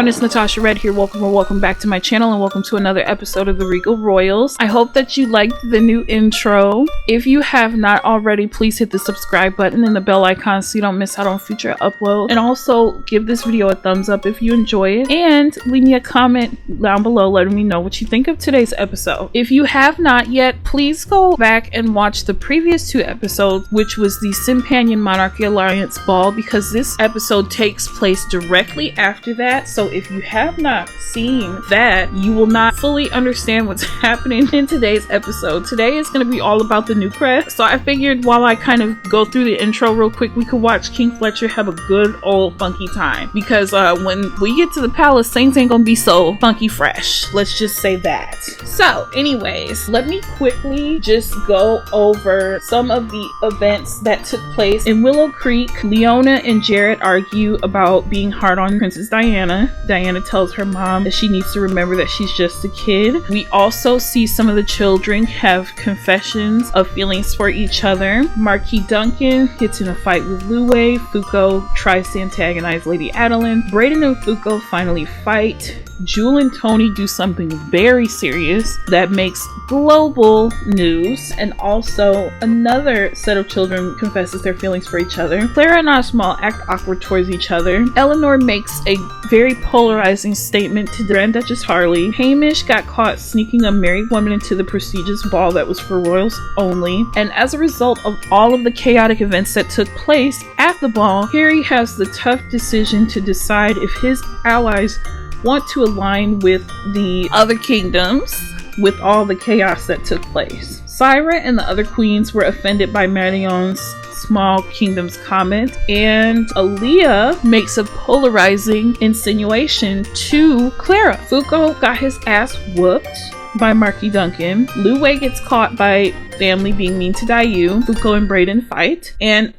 everyone, it's Natasha Red here. Welcome back to my channel and welcome to another episode of the Regal Royals. I hope that you liked the new intro. If you have not already, please hit the subscribe button and the bell icon so you don't miss out on future uploads. And also give this video a thumbs up if you enjoy it. And leave me a comment down below letting me know what you think of today's episode. If you have not yet, please go back and watch the previous two episodes, which was the Simpanion Monarchy Alliance Ball, because this episode takes place directly after that. So if you have not seen that, you will not fully understand what's happening in today's episode. Today is going to be all about the Newcrests. So I figured while I kind of go through the intro real quick, we could watch King Fletcher have a good old funky time. Because when we get to the palace, things ain't gonna be so funky fresh. Let's just say that. So anyways, let me quickly just go over some of the events that took place in Willow Creek. Leona and Jarrett argue about being hard on Princess Diana. Diana tells her mom that she needs to remember that she's just a kid. We also see some of the children have confessions of feelings for each other. Marquis Duncan gets in a fight with Luwei. Fuko tries to antagonize Lady Addeline. Braydon and Fuko finally fight. Jewel and Tony do something very serious that makes global news, and also another set of children confesses their feelings for each other. Clara and Osmal act awkward towards each other. Eleanor makes a very polarizing statement to Grand Duchess Harley. Hamish got caught sneaking a married woman into the prestigious ball that was for royals only, and as a result of all of the chaotic events that took place at the ball, Harry has the tough decision to decide if his allies want to align with the other kingdoms with all the chaos that took place. Syra and the other queens were offended by Marion's small kingdom's comment, and Aaliyah makes a polarizing insinuation to Clara. Fuko got his ass whooped by Marquis Duncan. Luwei gets caught by family being mean to Dayu. Fuko and Braydon fight, and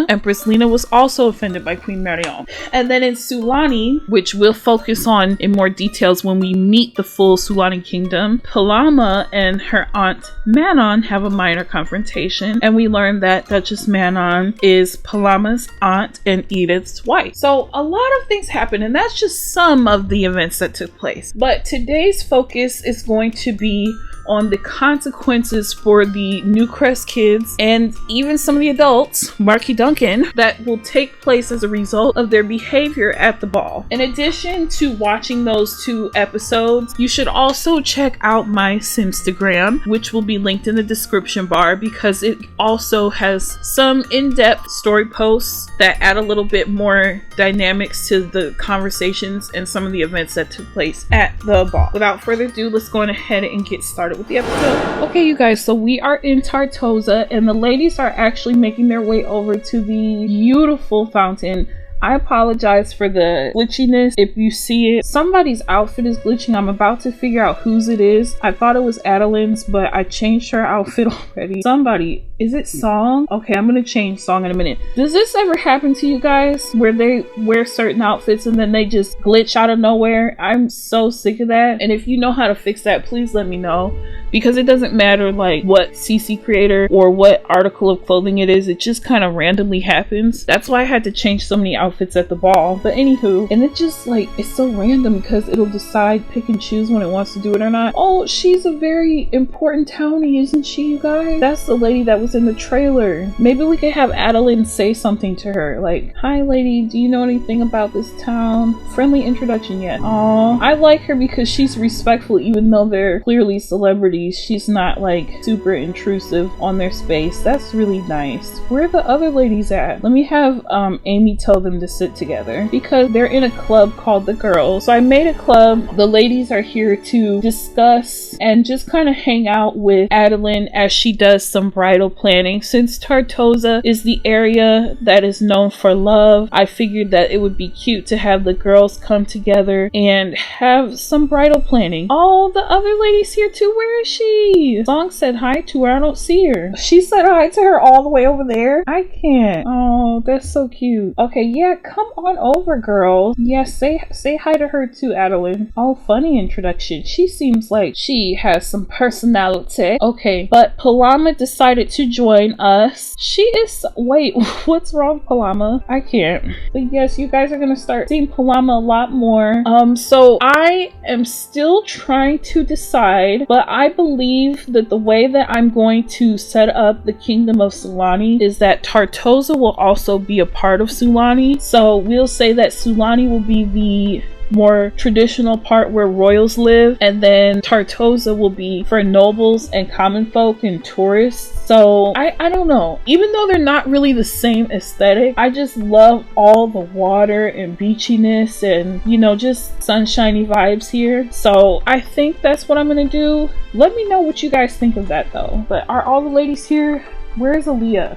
Empress Lena was also offended by Queen Marion. And then in Sulani, which we'll focus on in more details when we meet the full Sulani kingdom, Palama and her aunt Manon have a minor confrontation, and we learn that Duchess Manon is Palama's aunt and Edith's wife. So a lot of things happen, and that's just some of the events that took place. But today's focus is going to be on the consequences for the Newcrest kids and even some of the adults, Marquis Duncan, that will take place as a result of their behavior at the ball. In addition to watching those two episodes, you should also check out my Simstagram, which will be linked in the description bar, because it also has some in-depth story posts that add a little bit more dynamics to the conversations and some of the events that took place at the ball. Without further ado, let's go on ahead and get started with the episode. Okay, you guys, so we are in Tartosa, and the ladies are actually making their way over to the beautiful fountain. I apologize for the glitchiness. If you see it, somebody's outfit is glitching. I'm about to figure out whose it is. I thought it was Adeline's, but I changed her outfit already. Somebody, is it Song? Okay, I'm gonna change Song in a minute. Does this ever happen to you guys where they wear certain outfits and then they just glitch out of nowhere? I'm so sick of that. And if you know how to fix that, please let me know, because it doesn't matter like what CC creator or what article of clothing it is, it just kind of randomly happens. That's why I had to change so many outfits at the ball. But anywho, and it just like, it's so random because it'll decide, pick and choose when it wants to do it or not. Oh, she's a very important townie, isn't she, you guys? That's the lady that was in the trailer. Maybe we could have Addeline say something to her like, hi lady, do you know anything about this town? Friendly introduction yet. Aw, I like her because she's respectful even though they're clearly celebrities. She's not like super intrusive on their space. That's really nice. Where are the other ladies at? Let me have Amy tell them to sit together because they're in a club called the Girls. So I made a club. The ladies are here to discuss and just kind of hang out with Addeline as she does some bridal planning. Since Tartosa is the area that is known for love, I figured that it would be cute to have the girls come together and have some bridal planning. Oh, the other lady's here too. Where is she? Song said hi to her. I don't see her. She said hi to her all the way over there. I can't. Oh, that's so cute. Okay, yeah, come on over, girls. Yeah, say hi to her too, Addeline. Oh, funny introduction. She seems like she has some personality. Okay, but Palama decided to join us. She is, wait, what's wrong, Palama? I can't. But yes, you guys are gonna start seeing Palama a lot more. So I am still trying to decide, but I believe that the way that I'm going to set up the Kingdom of Sulani is that Tartosa will also be a part of Sulani. So we'll say that Sulani will be the more traditional part where royals live, and then Tartosa will be for nobles and common folk and tourists. So I don't know, even though they're not really the same aesthetic, I just love all the water and beachiness and, you know, just sunshiny vibes here. So I think that's what I'm gonna do. Let me know what you guys think of that though. But are all the ladies here? Where's Aaliyah?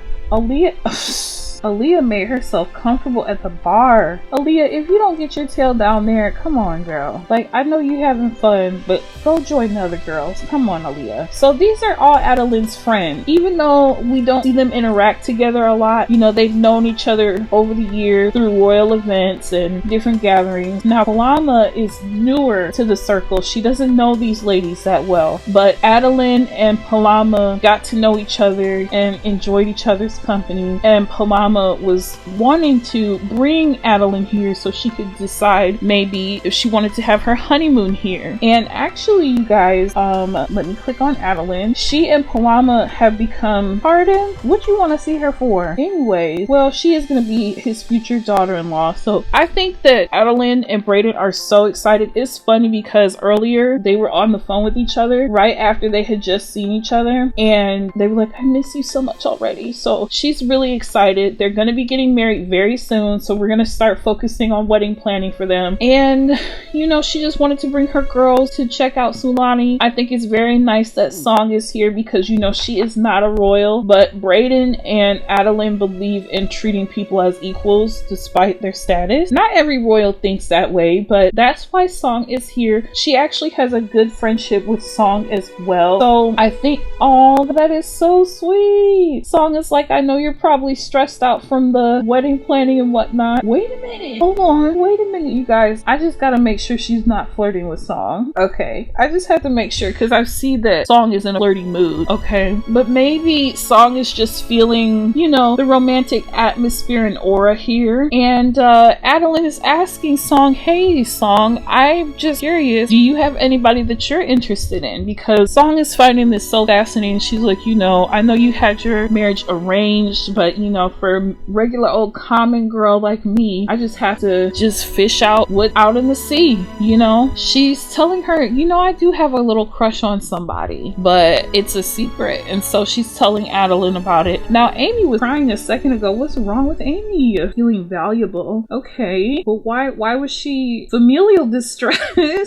Aaliyah made herself comfortable at the bar. Aaliyah, if you don't get your tail down there, come on, girl. Like, I know you having fun, but go join the other girls. Come on, Aaliyah. So these are all Adeline's friends. Even though we don't see them interact together a lot, you know, they've known each other over the years through royal events and different gatherings. Now, Palama is newer to the circle. She doesn't know these ladies that well, but Addeline and Palama got to know each other and enjoyed each other's company, and Palama was wanting to bring Addeline here so she could decide maybe if she wanted to have her honeymoon here. And actually, you guys, let me click on Addeline. She and Palama have become, pardon? What you want to see her for? Anyways, well, she is going to be his future daughter-in-law. So I think that Addeline and Braydon are so excited. It's funny because earlier they were on the phone with each other right after they had just seen each other, and they were like, I miss you so much already. So she's really excited. They're going to be getting married very soon, so we're going to start focusing on wedding planning for them. And, you know, she just wanted to bring her girls to check out Sulani. I think it's very nice that Song is here because, you know, she is not a royal, but Braydon and Addeline believe in treating people as equals despite their status. Not every royal thinks that way, but that's why Song is here. She actually has a good friendship with Song as well. So I think, oh, that is so sweet. Song is like, I know you're probably stressed out from the wedding planning and whatnot. Wait a minute. Hold on. Wait a minute, you guys. I just gotta make sure she's not flirting with Song. Okay. I just have to make sure because I see that Song is in a flirty mood. Okay. But maybe Song is just feeling, you know, the romantic atmosphere and aura here. And Addeline is asking Song, hey Song, I'm just curious, do you have anybody that you're interested in? Because Song is finding this so fascinating. She's like, you know, I know you had your marriage arranged, but you know, for a regular old common girl like me, I just have to just fish out what's out in the sea, you know? She's telling her, you know, I do have a little crush on somebody, but it's a secret. And so she's telling Addeline about it. Now, Amy was crying a second ago. What's wrong with Amy? Feeling valuable. Okay, but why was she familial distress?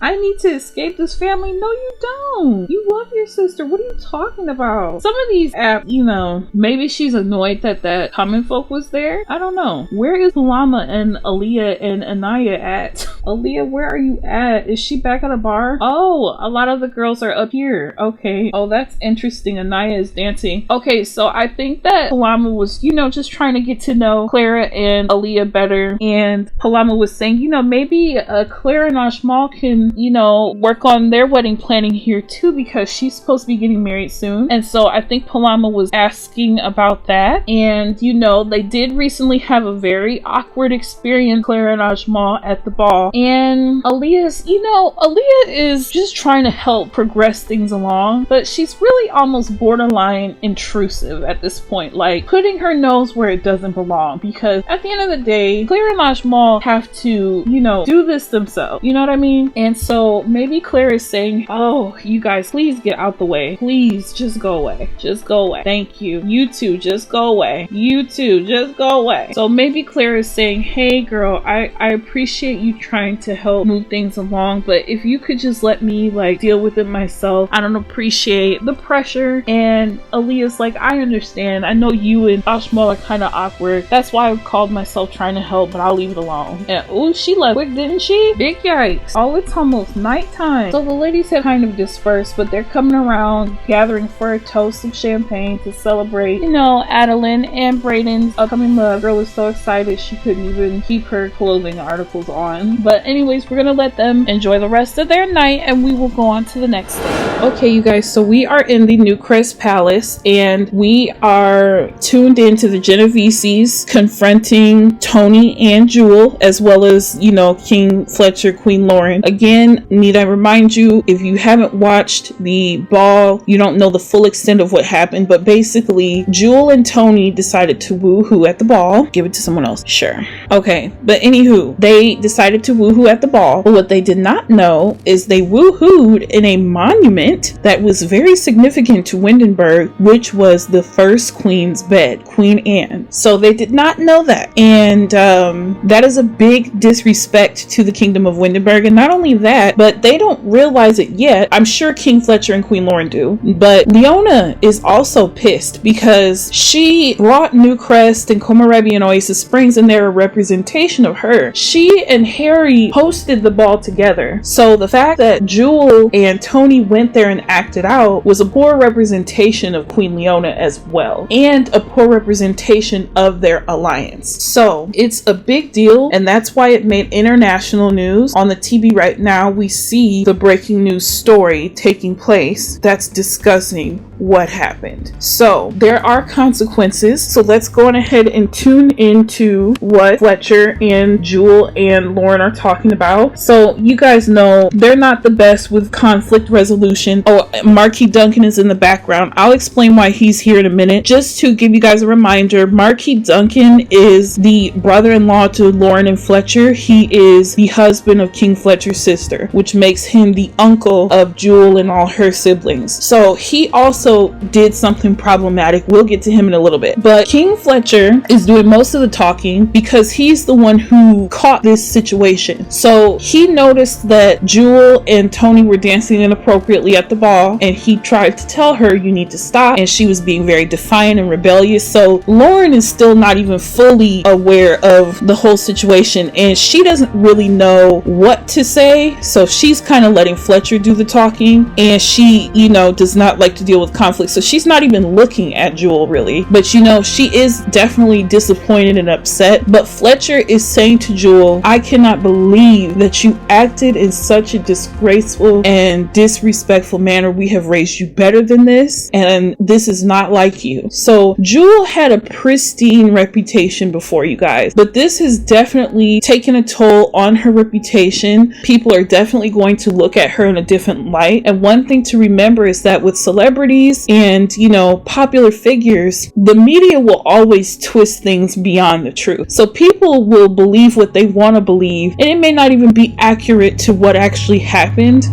I need to escape this family. No, you don't. You love your sister. What are you talking about? Some of these apps, you know, maybe she's annoyed that common folk was there. I don't know. Where is Palama and Aaliyah and Anaya at? Aaliyah, where are you at? Is she back at a bar? Oh, a lot of the girls are up here. Okay. Oh, that's interesting. Anaya is dancing. Okay, so I think that Palama was, you know, just trying to get to know Clara and Aaliyah better. And Palama was saying, you know, maybe Clara and Ashmal can, you know, work on their wedding planning here too, because she's supposed to be getting married soon. And so I think Palama was asking about that. And, you know, they did recently have a very awkward experience, Clara and Ajmal, at the ball. And Aaliyah's, you know, Aaliyah is just trying to help progress things along, but she's really almost borderline intrusive at this point, like putting her nose where it doesn't belong, because at the end of the day, Clara and Ajmal have to, you know, do this themselves. You know what I mean? And so maybe Clara is saying, oh, you guys, please get out the way. Please just go away. Just go away. Thank you. You two, just go away. You two, you. Just go away. So maybe Claire is saying, hey girl, I appreciate you trying to help move things along, but if you could just let me like deal with it myself, I don't appreciate the pressure. And Aaliyah's like, I understand. I know you and Ashmal are kind of awkward. That's why I called myself trying to help, but I'll leave it alone. And ooh, she left quick, didn't she? Big yikes. Oh, it's almost nighttime. So the ladies have kind of dispersed, but they're coming around, gathering for a toast of champagne to celebrate, you know, Addeline and Braydon's upcoming love. Girl is so excited she couldn't even keep her clothing articles on. But anyways, we're gonna let them enjoy the rest of their night and we will go on to the next day. Okay, you guys, so we are in the Newcrests Palace and we are tuned into the Genoveses confronting Tony and Jewel, as well as, you know, King Fletcher, Queen Lauren. Again, need I remind you, if you haven't watched the ball, you don't know the full extent of what happened, but basically Jewel and Tony decided to woohoo at the ball. Give it to someone else. Sure. Okay, but anywho, they decided to woohoo at the ball, but what they did not know is they woohooed in a monument that was very significant to Windenburg, which was the first queen's bed, Queen Anne. So they did not know that, and that is a big disrespect to the Kingdom of Windenburg. And not only that, but they don't realize it yet. I'm sure King Fletcher and Queen Lauren do, but Leona is also pissed because she brought Newcrest and Komorebi and Oasis Springs, and they're a representation of her. She and Harry hosted the ball together, so the fact that Jewel and Tony went there and acted out was a poor representation of Queen Leona as well, and a poor representation of their alliance. So it's a big deal, and that's why it made international news. On the TV right now, we see the breaking news story taking place that's discussing what happened. So there are consequences. So let's go on ahead and tune into what Fletcher and Jewel and Lauren are talking about. So you guys know they're not the best with conflict resolution. Oh, Marquis Duncan is in the background. I'll explain why he's here in a minute. Just to give you guys a reminder, Marquis Duncan is the brother-in-law to Lauren and Fletcher. He is the husband of King Fletcher's sister, which makes him the uncle of Jewel and all her siblings. So he also did something problematic. We'll get to him in a little bit. But King Fletcher is doing most of the talking because he's the one who caught this situation. So he noticed that Jewel and Tony were dancing inappropriately at the ball, and he tried to tell her, you need to stop, and she was being very defiant and rebellious. So Lauren is still not even fully aware of the whole situation, and she doesn't really know what to say. So she's kind of letting Fletcher do the talking, and she, you know, does not like to deal with conflict. So she's not even looking at Jewel really, but you know, she is definitely disappointed and upset. But Fletcher is saying to Jewel, I cannot believe that you acted in such a disgraceful and disrespectful manner. We have raised you better than this, and this is not like you. So Jewel had a pristine reputation before, you guys, but this has definitely taken a toll on her reputation. People are definitely going to look at her in a different light. And one thing to remember is that with celebrities and, you know, popular figures, the media will always twist things beyond the truth. So people will believe what they want to believe, and it may not even be accurate to what actually happened,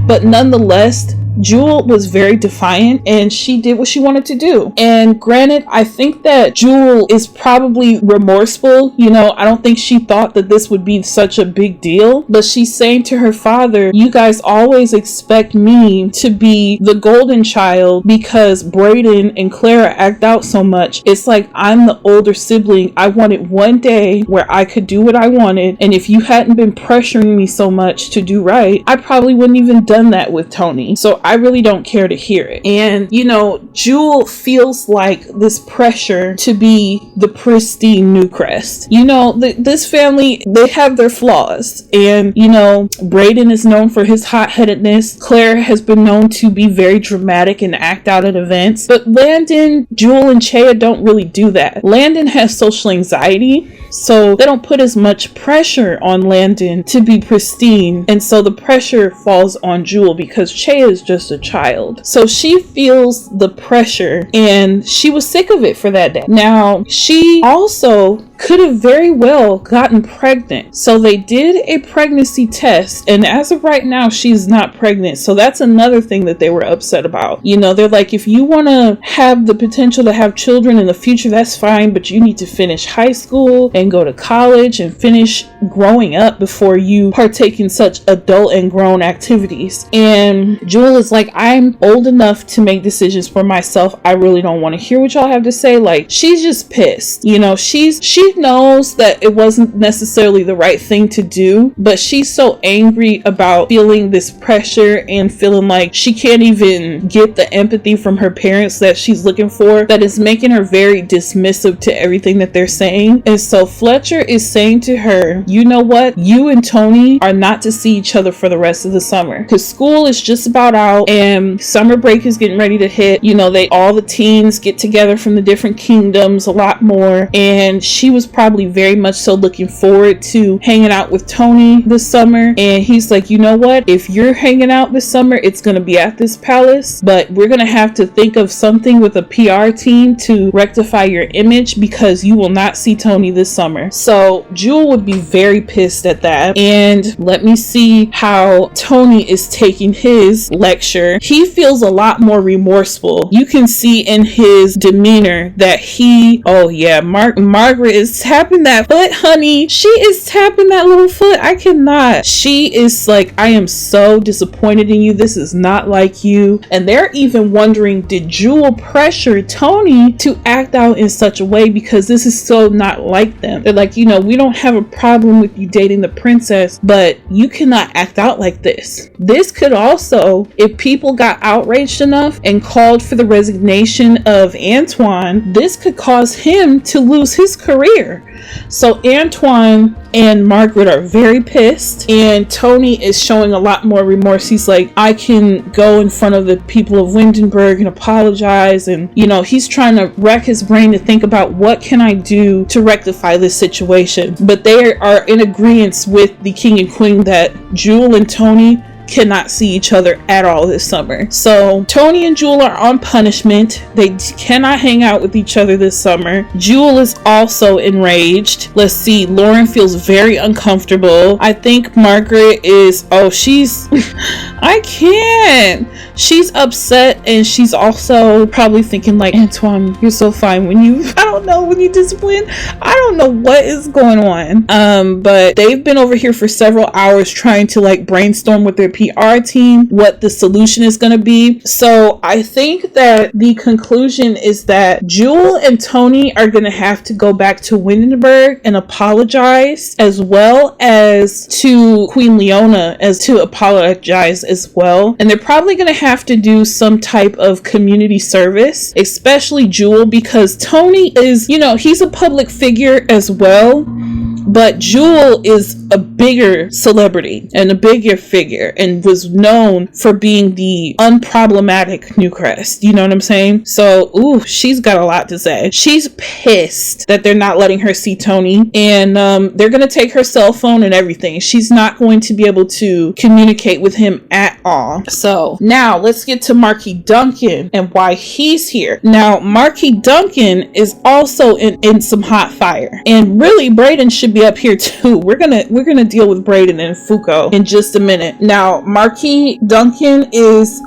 but nonetheless, Jewel was very defiant and she did what she wanted to do. And granted, I think that Jewel is probably remorseful. You know, I don't think she thought that this would be such a big deal, but she's saying to her father, you guys always expect me to be the golden child because Braydon and Clara act out so much. It's like I'm the older sibling. I wanted one day where I could do what I wanted, and if you hadn't been pressuring me so much to do right, I probably wouldn't even done that with Tony. So I really don't care to hear it. And you know, Jewel feels like this pressure to be the pristine Newcrest. You know, this family, they have their flaws, and you know, Braydon is known for his hot-headedness. Claire has been known to be very dramatic and act out at events, but Landon, Jewel, and Chea don't really do that. Landon has social anxiety, so they don't put as much pressure on Landon to be pristine, and so the pressure falls on Jewel because Chea is just a child. So she feels the pressure, and she was sick of it for that day. Now, she also could have very well gotten pregnant. So they did a pregnancy test, and as of right now, she's not pregnant. So that's another thing that they were upset about. You know, they're like, if you want to have the potential to have children in the future, that's fine, but you need to finish high school and go to college and finish growing up before you partake in such adult and grown activities. And Jewel is like, I'm old enough to make decisions for myself. I really don't want to hear what y'all have to say. Like, she's just pissed. You know, she knows that it wasn't necessarily the right thing to do, but she's so angry about feeling this pressure and feeling like she can't even get the empathy from her parents that she's looking for, that is making her very dismissive to everything that they're saying. And so Fletcher is saying to her, you know what, you and Tony are not to see each other for the rest of the summer, because school is just about out and summer break is getting ready to hit. You know, all the teens get together from the different kingdoms a lot more, and she was probably very much so looking forward to hanging out with Tony this summer. And he's like, you know what, if you're hanging out this summer, it's going to be at this palace, but we're going to have to think of something with a PR team to rectify your image, because you will not see Tony this summer. So Jewel would be very pissed at that. And let me see how Tony is taking his lecture. He feels a lot more remorseful. You can see in his demeanor that oh yeah, Margaret is tapping that foot, honey. She is tapping that little foot. I cannot. She is like, I am so disappointed in you. This is not like you. And they're even wondering, did Jewel pressure Tony to act out in such a way, because this is so not like them. They're like, you know, we don't have a problem with you dating the princess, but you cannot act out like this. This could also, if people got outraged enough and called for the resignation of Antoine, this could cause him to lose his career. So Antoine and Margaret are very pissed, and Tony is showing a lot more remorse. He's like, I can go in front of the people of Windenburg and apologize, and you know, he's trying to rack his brain to think about what can I do to rectify this situation. But they are in agreement with the king and queen that Jewel and Tony cannot see each other at all this summer. So Tony and Jewel are on punishment. They cannot hang out with each other this summer. Jewel is also enraged. Let's see, Lauren feels very uncomfortable. I think Margaret is, she's I can't. She's upset, and she's also probably thinking like, Antoine, you're so fine when you discipline. I don't know what is going on. But they've been over here for several hours trying to like brainstorm with their PR team what the solution is going to be. So I think that the conclusion is that Jewel and Tony are going to have to go back to Windenburg and apologize, as well as to Queen Leona as to apologize as well. And they're probably going to have to do some type of community service, especially Jewel, because Tony is, you know, he's a public figure as well, but Jewel is a bigger celebrity and a bigger figure, and was known for being the unproblematic Newcrest. You know what I'm saying? So, she's got a lot to say. She's pissed that they're not letting her see Tony, and they're going to take her cell phone and everything. She's not going to be able to communicate with him at all. So now let's get to Marquis Duncan and why he's here. Now, Marquis Duncan is also in some hot fire, and really Braydon should be up here too. We're gonna deal with Braydon and Fuko in just a minute. Now, Marquis Duncan is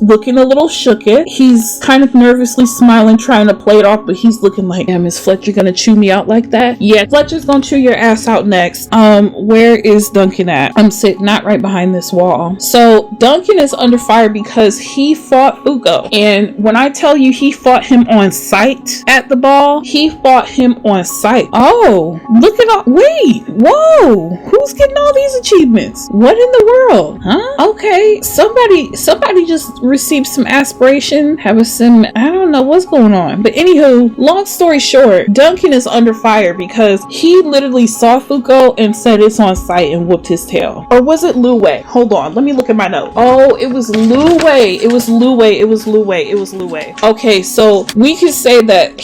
looking a little shooked. He's kind of nervously smiling, trying to play it off, but he's looking like, damn, is Fletcher gonna chew me out like that? Yeah, Fletcher's gonna chew your ass out next. Where is Duncan at? I'm sitting not right behind this wall. So Duncan is under fire because he fought Fuko, and when I tell you he fought him on sight at the ball, he fought him on sight. Oh, look at all, wait, whoa, who's getting all these achievements? What in the world? Huh? Okay, somebody just received some aspiration, have a sim, I don't know what's going on. But anywho, long story short, Duncan is under fire because he literally saw Fuko and said it's on sight and whooped his tail. Or was it Lu Wei? Hold on, let me look at my note. Oh, it was Lu Wei. It was Lu Wei. It was Lu Wei. It was Lu Wei. Okay, so we could say that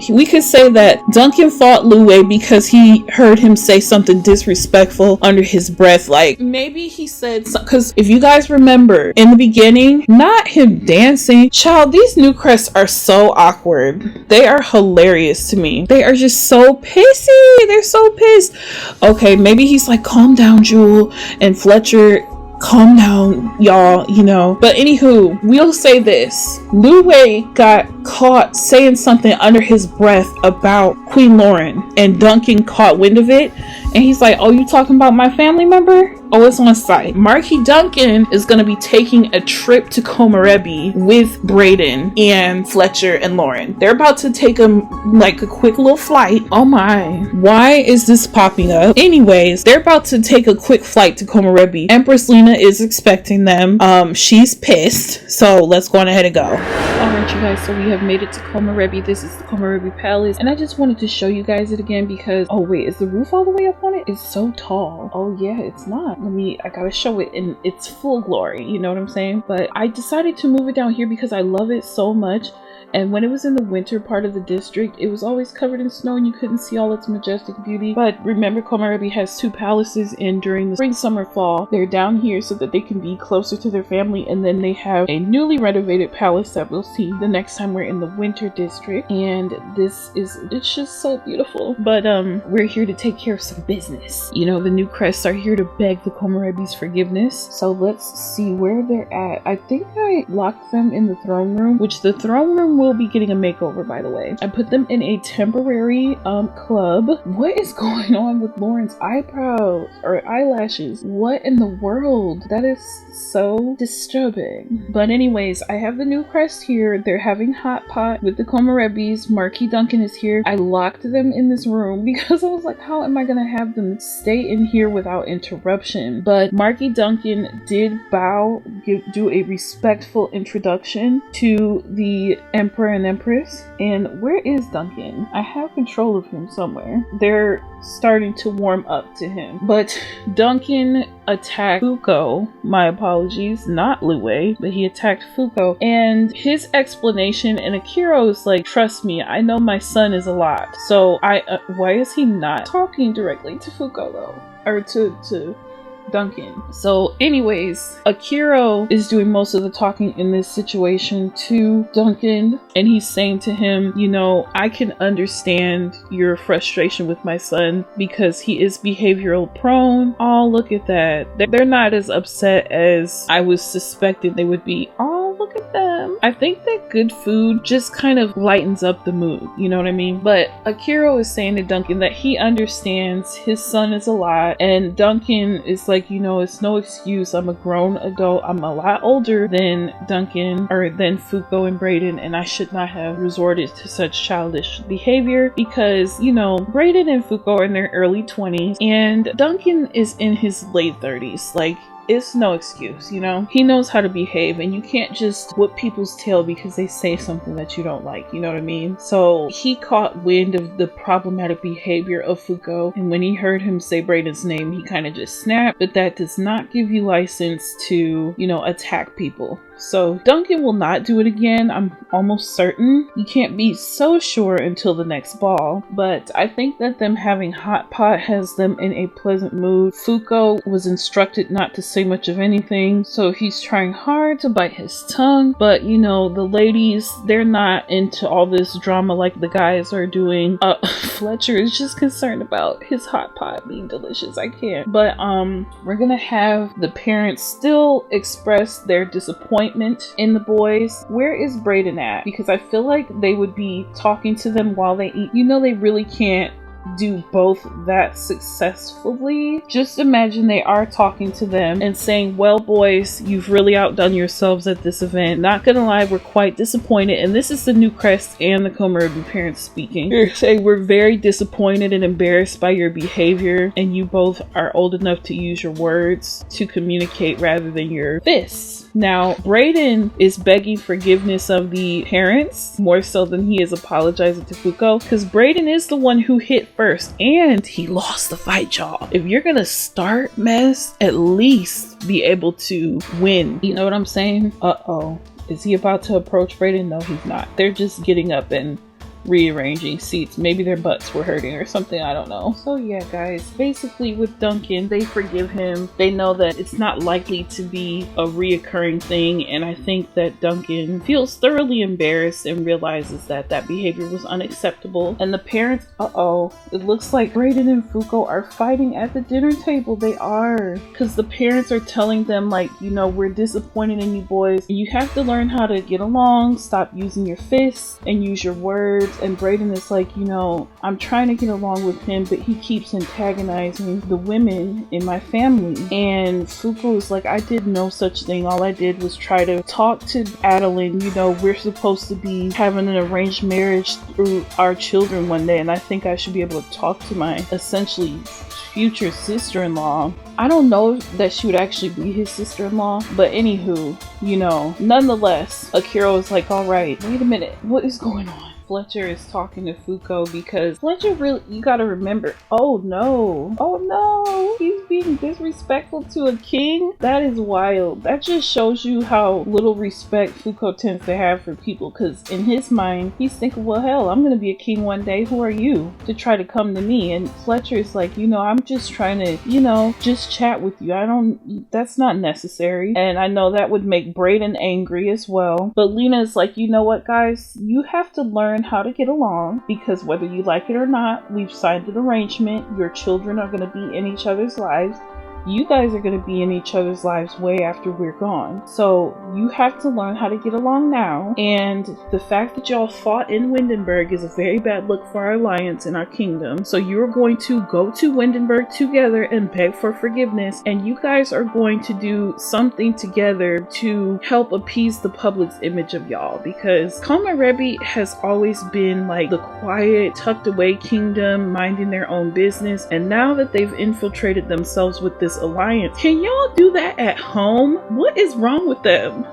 we could say that Duncan fought Lu Wei because because he heard him say something disrespectful under his breath. Like maybe he said because if you guys remember in the beginning, not him dancing, child, these Newcrests are so awkward. They are hilarious to me. They are just so pissy. They're so pissed. Okay, maybe he's like, calm down, Jewel, and Fletcher, calm down, y'all, you know. But anywho, we'll say this. Lu Wei got caught saying something under his breath about Queen Lauren, and Duncan caught wind of it, and he's like, oh, you talking about my family member? Oh, it's on site. Marky Duncan is going to be taking a trip to Komorebi with Braydon and Fletcher and Lauren. They're about to take them like a quick little flight. Oh my. Why is this popping up? Anyways, they're about to take a quick flight to Komorebi. Empress Lena is expecting them. She's pissed. So let's go on ahead and go. Alright, you guys. So we have made it to Komorebi. This is the Komorebi Palace. And I just wanted to show you guys it again because, oh wait, is the roof all the way up on it? It's so tall. Oh yeah, it's not. I gotta show it in its full glory, you know what I'm saying? But I decided to move it down here because I love it so much. And when it was in the winter part of the district, it was always covered in snow and you couldn't see all its majestic beauty. But remember, Komorebi has two palaces, and during the spring, summer, fall, they're down here so that they can be closer to their family. And then they have a newly renovated palace that we'll see the next time we're in the winter district. And it's just so beautiful. But we're here to take care of some business. You know, the Newcrests are here to beg the Komorebi's forgiveness. So let's see where they're at. I think I locked them in the throne room, which the throne room will be getting a makeover, by the way. I put them in a temporary club. What is going on with Lauren's eyebrows or eyelashes? What in the world? That is so disturbing. But anyways, I have the Newcrest here. They're having hot pot with the Komorebis. Marky Duncan is here. I locked them in this room because I was like, how am I gonna have them stay in here without interruption? But Marky Duncan did bow, do a respectful introduction to the Emperor and Empress. And where is Duncan? I have control of him somewhere. They're starting to warm up to him. But Duncan attacked Fuko. My apologies, not Lu Wei, but he attacked Fuko. And his explanation, and Akira is like, trust me, I know my son is a lot. So why is he not talking directly to Fuko though? Or to Duncan. So anyways, Akira is doing most of the talking in this situation to Duncan, and he's saying to him, you know, I can understand your frustration with my son because he is behavioral prone. Oh, look at that. They're not as upset as I was suspecting they would be. Oh, look at them. I think that good food just kind of lightens up the mood, you know what I mean? But Akira is saying to Duncan that he understands his son is a lot, and Duncan is like, you know, it's no excuse. I'm a grown adult. I'm a lot older than Duncan or than Fuko and Braydon, and I should not have resorted to such childish behavior because, you know, Braydon and Fuko are in their early 20s and Duncan is in his late 30s. Like, it's no excuse, you know? He knows how to behave, and you can't just whip people's tail because they say something that you don't like, you know what I mean? So he caught wind of the problematic behavior of Fuko, and when he heard him say Braydon's name, he kind of just snapped. But that does not give you license to, you know, attack people. So Duncan will not do it again. I'm almost certain. You can't be so sure until the next ball. But I think that them having hot pot has them in a pleasant mood. Fuko was instructed not to say much of anything, so he's trying hard to bite his tongue. But you know, the ladies, they're not into all this drama like the guys are doing. Fletcher is just concerned about his hot pot being delicious. I can't. But we're gonna have the parents still express their disappointment in the boys. Where is Braydon at? Because I feel like they would be talking to them while they eat. You know, they really can't do both that successfully. Just imagine they are talking to them and saying, well boys, you've really outdone yourselves at this event. Not gonna lie, we're quite disappointed. And this is the Newcrests and the Komorebi parents speaking. They're saying, we're very disappointed and embarrassed by your behavior, and you both are old enough to use your words to communicate rather than your fists. Now, Braydon is begging forgiveness of the parents more so than he is apologizing to Fuko, because Braydon is the one who hit first and he lost the fight, y'all. If you're gonna start mess, at least be able to win. You know what I'm saying? Uh-oh. Is he about to approach Braydon? No, he's not. They're just getting up and rearranging seats. Maybe their butts were hurting or something, I don't know. So yeah, guys, basically with Duncan, they forgive him. They know that it's not likely to be a reoccurring thing, and I think that Duncan feels thoroughly embarrassed and realizes that that behavior was unacceptable. And the parents, it looks like Braydon and Fuko are fighting at the dinner table. They are, because the parents are telling them, like, you know, we're disappointed in you boys. You have to learn how to get along, stop using your fists and use your words. And Braydon is like, you know, I'm trying to get along with him, but he keeps antagonizing the women in my family. And Fuko is like, I did no such thing. All I did was try to talk to Addeline. You know, we're supposed to be having an arranged marriage through our children one day, and I think I should be able to talk to my essentially future sister-in-law. I don't know that she would actually be his sister-in-law, but anywho, you know, nonetheless, Akira was like, all right, wait a minute, what is going on? Fletcher is talking to Fuko because Fletcher really, you gotta remember, oh no, he's being disrespectful to a king? That is wild. That just shows you how little respect Fuko tends to have for people, because in his mind, he's thinking, well, hell, I'm gonna be a king one day. Who are you to try to come to me? And Fletcher is like, you know, I'm just trying to, you know, just chat with you. That's not necessary. And I know that would make Braydon angry as well. But Lena is like, you know what, guys? You have to learn how to get along, because whether you like it or not, we've signed an arrangement. Your children are going to be in each other's lives. You guys are going to be in each other's lives way after we're gone. So you have to learn how to get along now. And the fact that y'all fought in Windenburg is a very bad look for our alliance and our kingdom. So you're going to go to Windenburg together and beg for forgiveness. And you guys are going to do something together to help appease the public's image of y'all. Because Komarebi has always been like the quiet, tucked away kingdom, minding their own business. And now that they've infiltrated themselves with this alliance, can y'all do that at home? What is wrong with them?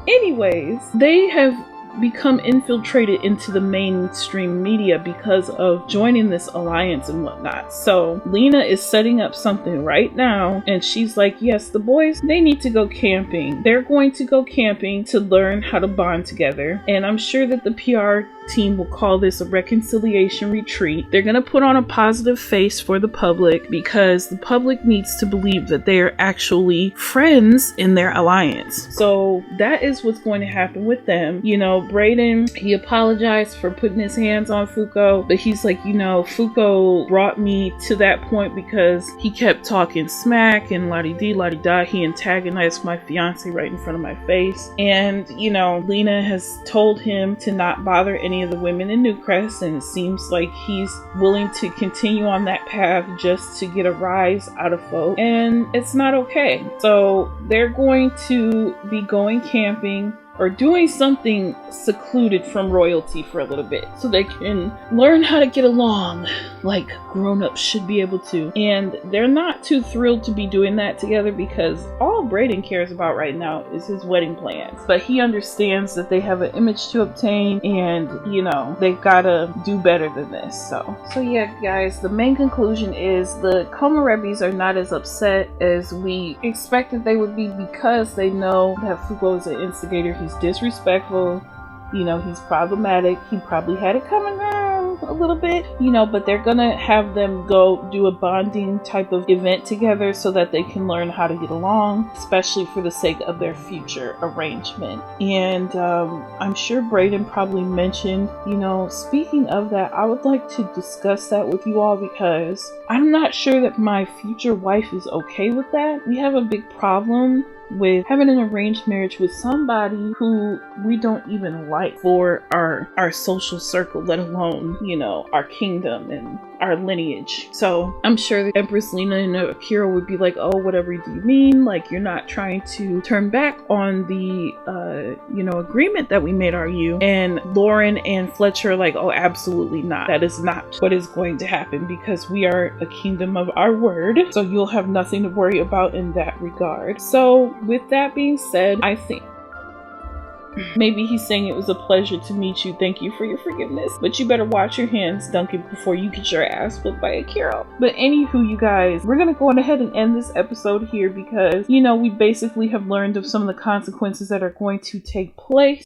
Anyways, they have become infiltrated into the mainstream media because of joining this alliance and whatnot. So Lena is setting up something right now, and she's like, yes, the boys, they need to go camping. They're going to go camping to learn how to bond together. And I'm sure that the PR team will call this a reconciliation retreat. They're going to put on a positive face for the public, because the public needs to believe that they are actually friends in their alliance. So that is what's going to happen with them. You know, Braydon, he apologized for putting his hands on Fuko, but he's like, you know, Fuko brought me to that point because he kept talking smack and la-di-di, la-di-da. He antagonized my fiance right in front of my face. And, you know, Lena has told him to not bother any of the women in Newcrests, and it seems like he's willing to continue on that path just to get a rise out of folk, and it's not okay. So they're going to be going camping or doing something secluded from royalty for a little bit so they can learn how to get along like grown-ups should be able to. And they're not too thrilled to be doing that together, because all Braydon cares about right now is his wedding plans. But he understands that they have an image to obtain, and you know, they've got to do better than this. So yeah, guys, the main conclusion is the Komarebis are not as upset as we expected they would be, because they know that Fuko is an instigator. He's disrespectful, you know, he's problematic. He probably had it coming around a little bit, you know, but they're gonna have them go do a bonding type of event together so that they can learn how to get along, especially for the sake of their future arrangement. And I'm sure Braydon probably mentioned, you know, speaking of that, I would like to discuss that with you all, because I'm not sure that my future wife is okay with that. We have a big problem with having an arranged marriage with somebody who we don't even like for our social circle, let alone, you know, our kingdom and our lineage. So I'm sure the Empress Lena and Akira would be like, oh, whatever do you mean? Like, you're not trying to turn back on the you know, agreement that we made, are you? And Lauren and Fletcher are like, oh, absolutely not. That is not what is going to happen, because we are a kingdom of our word, so you'll have nothing to worry about in that regard. So with that being said, I think maybe he's saying it was a pleasure to meet you. Thank you for your forgiveness. But you better watch your hands, Duncan, before you get your ass whooped by Akira. But anywho, you guys, we're gonna go on ahead and end this episode here, because, you know, we basically have learned of some of the consequences that are going to take place.